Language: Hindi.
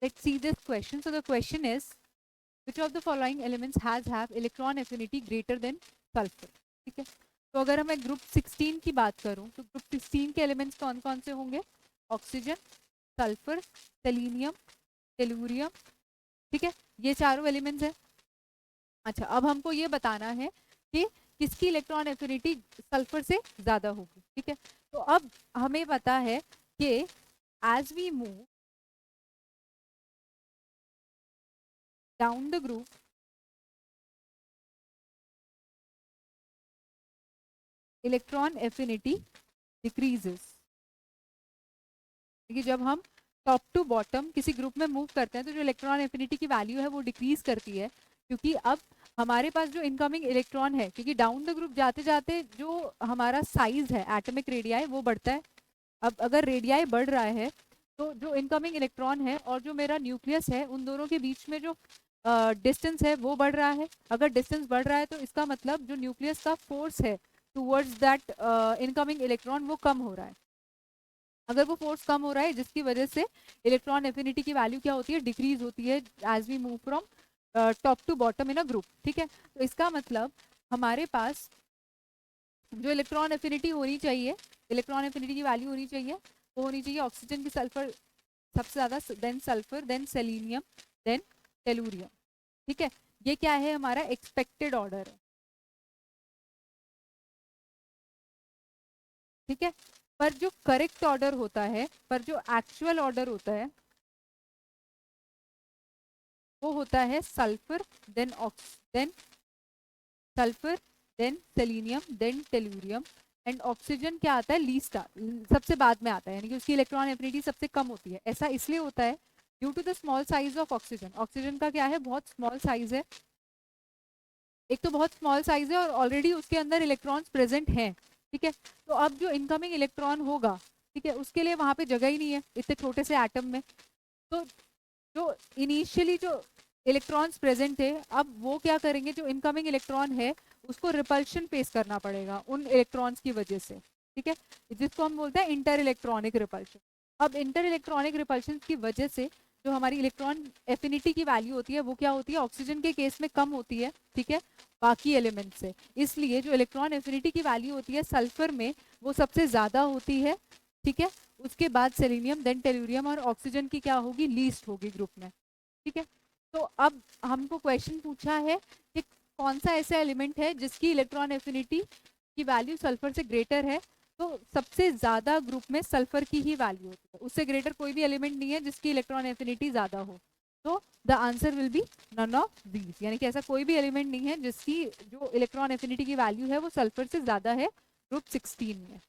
let's see this question. So the question is, which of the following elements have electron affinity greater than sulfur? ठीक है, तो अगर मैं ग्रुप 16 की बात करूं तो ग्रुप 16 के एलिमेंट्स कौन कौन से होंगे? ऑक्सीजन, सल्फर, सेलेनियम, टेलुरियम, ठीक है, ये चारों एलिमेंट्स हैं। अच्छा, अब हमको ये बताना है कि किसकी इलेक्ट्रॉन एफिनिटी सल्फर से ज्यादा होगी। ठीक है, तो अब हमें पता है कि as we move down the group, electron affinity decreases. देखिए, जब हम टॉप टू बॉटम किसी ग्रुप में मूव करते हैं तो जो इलेक्ट्रॉन एफिनिटी की वैल्यू है वो डिक्रीज करती है, क्योंकि अब हमारे पास जो इनकमिंग इलेक्ट्रॉन है, क्योंकि डाउन द ग्रुप जाते जाते जो हमारा साइज है एटॉमिक रेडियाई वो बढ़ता है। अब अगर रेडियाई बढ़ रहा है तो जो इनकमिंग इलेक्ट्रॉन है और जो मेरा न्यूक्लियस है उन दोनों के बीच में जो डिस्टेंस है वो बढ़ रहा है। अगर डिस्टेंस बढ़ रहा है तो इसका मतलब जो न्यूक्लियस का फोर्स है टूवर्ड्स दैट इनकमिंग इलेक्ट्रॉन वो कम हो रहा है। अगर वो फोर्स कम हो रहा है जिसकी वजह से इलेक्ट्रॉन एफिनिटी की वैल्यू क्या होती है? डिक्रीज होती है as we move from top to bottom in a group. ठीक है, तो इसका मतलब हमारे पास जो इलेक्ट्रॉन एफिनिटी होनी चाहिए, इलेक्ट्रॉन एफिनिटी की वैल्यू होनी चाहिए, वो होनी चाहिए ऑक्सीजन की सल्फर सबसे ज्यादा, then sulphur, then selenium, then tellurium. ठीक है, ये क्या है? हमारा एक्सपेक्टेड ऑर्डर है। ठीक है, पर जो करेक्ट ऑर्डर होता है, पर जो एक्चुअल ऑर्डर होता है वो होता है sulphur, then then sulphur, then selenium, then tellurium, and oxygen क्या आता है? लीस्ट, सबसे बाद में आता है, यानी कि उसकी इलेक्ट्रॉन एफिनिटी सबसे कम होती है। ऐसा इसलिए होता है due to the small size of oxygen. Oxygen का क्या है? बहुत स्मॉल साइज है। एक तो बहुत स्मॉल साइज है और ऑलरेडी उसके अंदर इलेक्ट्रॉन्स प्रेजेंट हैं। ठीक है, तो अब जो इनकमिंग इलेक्ट्रॉन होगा, ठीक है, उसके लिए वहां पे जगह ही नहीं है इतने छोटे से एटम में। तो जो इनिशियली जो इलेक्ट्रॉन्स प्रेजेंट थे, अब वो क्या करेंगे? जो इनकमिंग इलेक्ट्रॉन है उसको रिपल्शन फेस करना पड़ेगा उन इलेक्ट्रॉन्स की वजह से। ठीक है, जिसको हम बोलते हैं इंटर इलेक्ट्रॉनिक रिपल्शन। अब इंटर इलेक्ट्रॉनिक रिपल्शन की वजह से जो हमारी इलेक्ट्रॉन एफिनिटी की वैल्यू होती है वो क्या होती है? ऑक्सीजन के केस में कम होती है, ठीक है, बाकी एलिमेंट से। इसलिए जो इलेक्ट्रॉन एफिनिटी की वैल्यू होती है सल्फर में वो सबसे ज्यादा होती है। ठीक है, उसके बाद सेलेनियम, देन टेलुरियम, और ऑक्सीजन की क्या होगी? लीस्ट होगी ग्रुप में। ठीक है, तो अब हमको क्वेश्चन पूछा है कि कौन सा ऐसा एलिमेंट है जिसकी इलेक्ट्रॉन एफिनिटी की वैल्यू सल्फर से ग्रेटर है। तो सबसे ज्यादा ग्रुप में सल्फर की ही वैल्यू होती है, उससे ग्रेटर कोई भी एलिमेंट नहीं है जिसकी इलेक्ट्रॉन एफिनिटी ज्यादा हो। तो the answer will be none of these, यानी कि ऐसा कोई भी एलिमेंट नहीं है जिसकी जो इलेक्ट्रॉन एफिनिटी की वैल्यू है वो सल्फर से ज्यादा है ग्रुप 16 में।